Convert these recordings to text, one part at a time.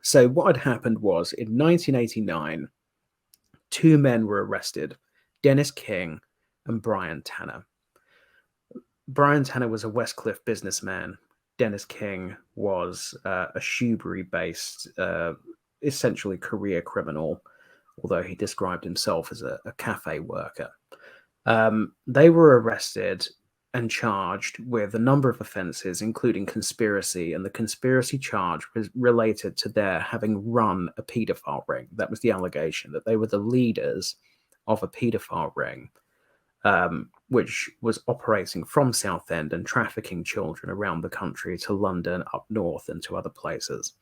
So what had happened was in 1989, two men were arrested, Dennis King and Brian Tanner. Brian Tanner was a Westcliff businessman. Dennis King was a Shoebury-based, essentially career criminal, although he described himself as a cafe worker. They were arrested and charged with a number of offences, including conspiracy, and the conspiracy charge was related to their having run a paedophile ring. That was the allegation, that they were the leaders of a paedophile ring, which was operating from Southend and trafficking children around the country to London, up north, and to other places.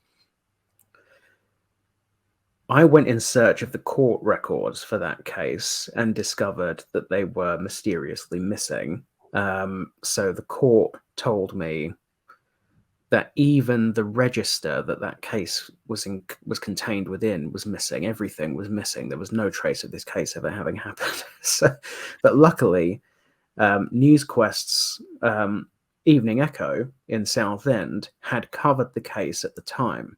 I went in search of the court records for that case and discovered that they were mysteriously missing. So the court told me that even the register that case was contained within was missing. Everything was missing. There was no trace of this case ever having happened. But luckily, NewsQuest's Evening Echo in Southend had covered the case at the time.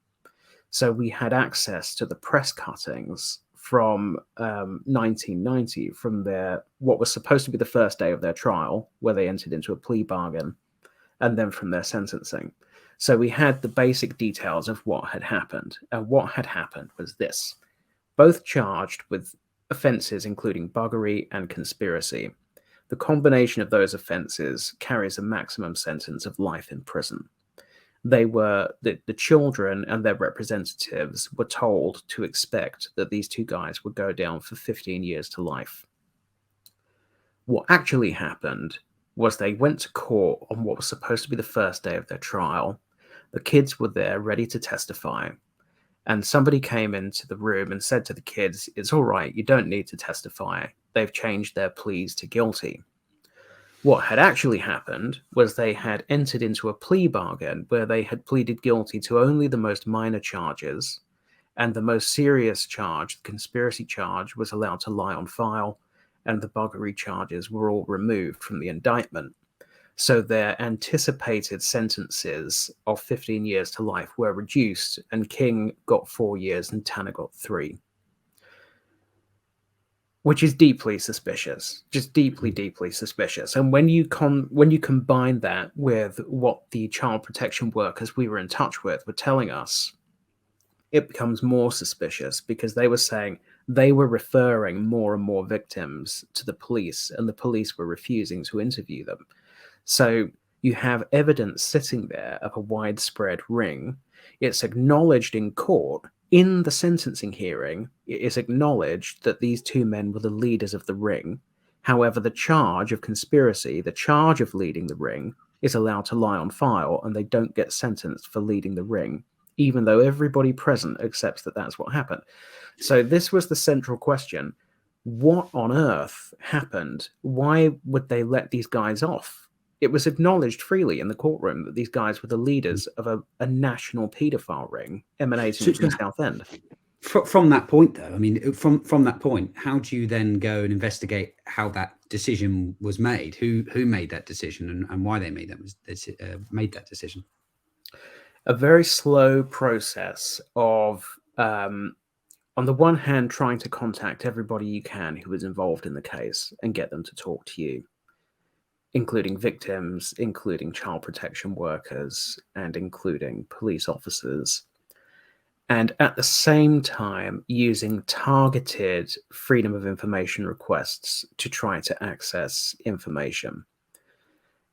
So we had access to the press cuttings from 1990, from what was supposed to be the first day of their trial, where they entered into a plea bargain, and then from their sentencing. So we had the basic details of what had happened. And what had happened was this: both charged with offences including buggery and conspiracy. The combination of those offences carries a maximum sentence of life in prison. They were the children and their representatives were told to expect that these two guys would go down for 15 years to life. What actually happened was they went to court on what was supposed to be the first day of their trial. The kids were there ready to testify, and somebody came into the room and said to the kids, "It's all right, you don't need to testify. They've changed their pleas to guilty." What had actually happened was they had entered into a plea bargain where they had pleaded guilty to only the most minor charges, and the most serious charge, the conspiracy charge, was allowed to lie on file, and the buggery charges were all removed from the indictment. So their anticipated sentences of 15 years to life were reduced, and King got 4 years and Tanner got 3. Which is deeply suspicious, just deeply, deeply suspicious. And when you combine that with what the child protection workers we were in touch with were telling us, it becomes more suspicious, because they were saying they were referring more and more victims to the police, and the police were refusing to interview them. So you have evidence sitting there of a widespread ring. It's acknowledged in court. In the sentencing hearing, it is acknowledged that these two men were the leaders of the ring. However, the charge of conspiracy, the charge of leading the ring, is allowed to lie on file, and they don't get sentenced for leading the ring, even though everybody present accepts that that's what happened. So this was the central question. What on earth happened? Why would they let these guys off? It was acknowledged freely in the courtroom that these guys were the leaders of a national paedophile ring emanating from Southend. From that point, though, I mean, from that point, how do you then go and investigate how that decision was made? Who made that decision, and why they made that decision? A very slow process of, on the one hand, trying to contact everybody you can who was involved in the case and get them to talk to you, including victims, including child protection workers, and including police officers. And at the same time, using targeted freedom of information requests to try to access information.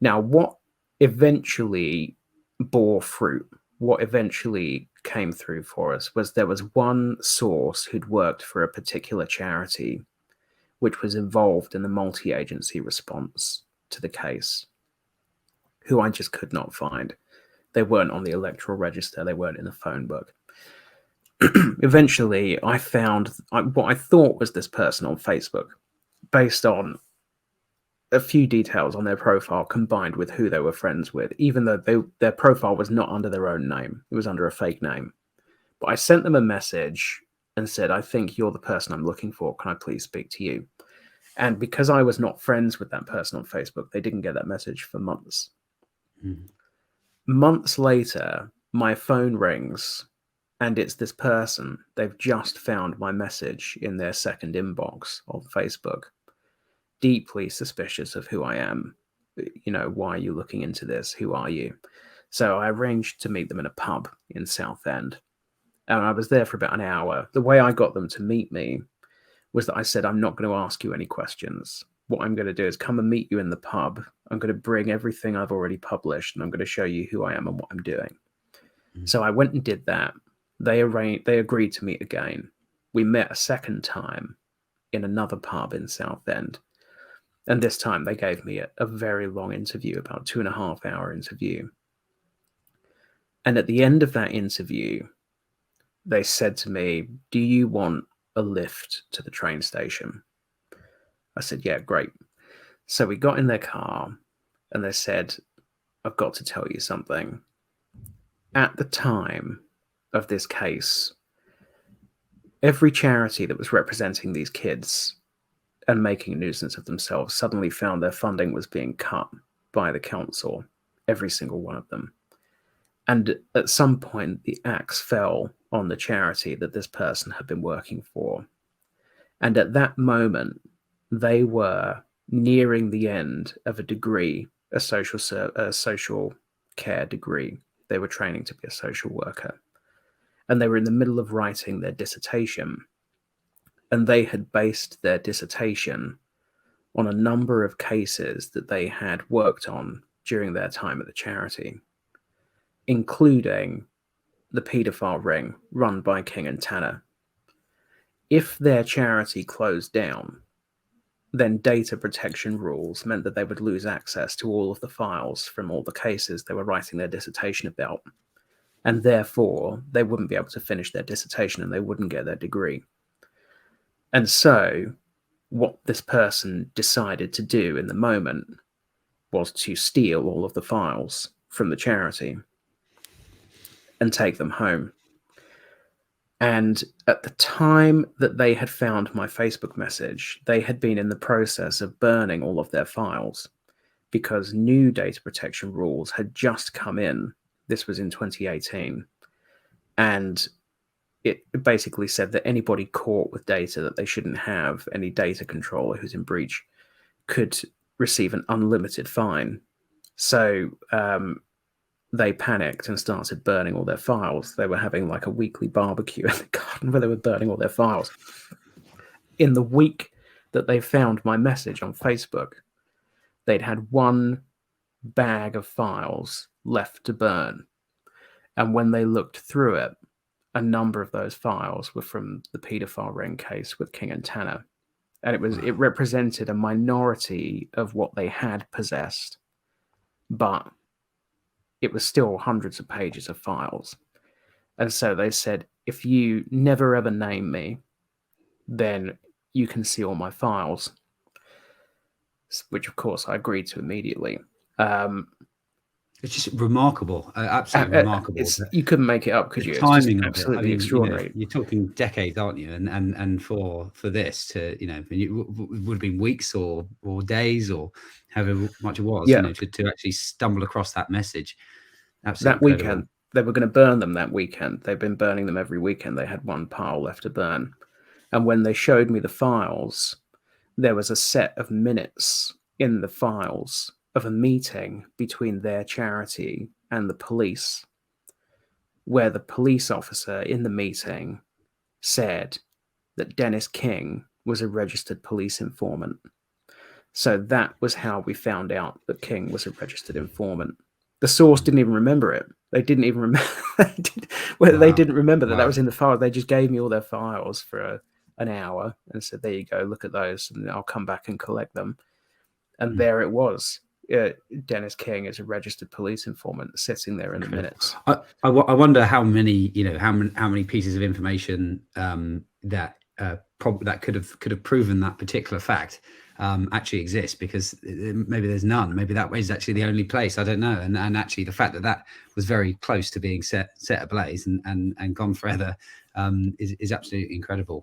Now, what eventually bore fruit, what eventually came through for us, was there was one source who'd worked for a particular charity which was involved in the multi-agency response to the case, who I just could not find. They weren't on the electoral register. They weren't in the phone book. Eventually, I found what I thought was this person on Facebook, based on a few details on their profile combined with who they were friends with, even though their profile was not under their own name. It was under a fake name. But I sent them a message and said, "I think you're the person I'm looking for. Can I please speak to you?" And because I was not friends with that person on Facebook, they didn't get that message for months. Months later, my phone rings and it's this person. They've just found my message in their second inbox on Facebook, deeply suspicious of who I am. You know, why are you looking into this? Who are you? So I arranged to meet them in a pub in Southend. And I was there for about an hour. The way I got them to meet me was that I said, I'm not going to ask you any questions. What I'm going to do is come and meet you in the pub. I'm going to bring everything I've already published, and I'm going to show you who I am and what I'm doing. So I went and did that. They agreed to meet again. We met a second time in another pub in Southend. And this time they gave me a very long interview, about 2.5-hour interview. And at the end of that interview, they said to me, do you want a lift to the train station? I said, yeah, great. So we got in their car and they said, I've got to tell you something. At the time of this case, every charity that was representing these kids and making a nuisance of themselves suddenly found their funding was being cut by the council, every single one of them. And at some point, the axe fell on the charity that this person had been working for. And at that moment, they were nearing the end of a degree, a social care degree. They were training to be a social worker. And they were in the middle of writing their dissertation. And they had based their dissertation on a number of cases that they had worked on during their time at the charity, including the paedophile ring run by King and Tanner. If their charity closed down, then data protection rules meant that they would lose access to all of the files from all the cases they were writing their dissertation about. And therefore, they wouldn't be able to finish their dissertation and they wouldn't get their degree. And so what this person decided to do in the moment was to steal all of the files from the charity and take them home. And at the time that they had found my Facebook message, they had been in the process of burning all of their files because new data protection rules had just come in. This was in 2018. And it basically said that anybody caught with data that they shouldn't have, any data controller who's in breach, could receive an unlimited fine. So they panicked and started burning all their files. They were having like a weekly barbecue in the garden where they were burning all their files. In the week that they found my message on Facebook, they'd had one bag of files left to burn. And when they looked through it, a number of those files were from the paedophile ring case with King and Tanner. And it represented a minority of what they had possessed, but it was still hundreds of pages of files. And so they said, if you never ever name me, then you can see all my files, which of course I agreed to immediately. It's just remarkable, absolutely remarkable. You couldn't make it up, could you? The timing of it, absolutely extraordinary. You're talking decades, aren't you? And for this to, it would have been weeks or days or however much it was, to actually stumble across that message. Absolutely that weekend, they were going to burn them that weekend. They've been burning them every weekend. They had one pile left to burn. And when they showed me the files, there was a set of minutes in the files of a meeting between their charity and the police, where the police officer in the meeting said that Dennis King was a registered police informant. So that was how we found out that King was a registered informant. The source didn't even remember it. They didn't even remember. They didn't remember that was in the file. They just gave me all their files for an hour and said, there you go, look at those, and I'll come back and collect them. And there it was. Dennis King is a registered police informant sitting there in the minutes. I wonder how many, how many pieces of information that could have proven that particular fact actually exists, because maybe there's none. Maybe that is actually the only place. I don't know. And actually, the fact that was very close to being set ablaze and gone forever is absolutely incredible.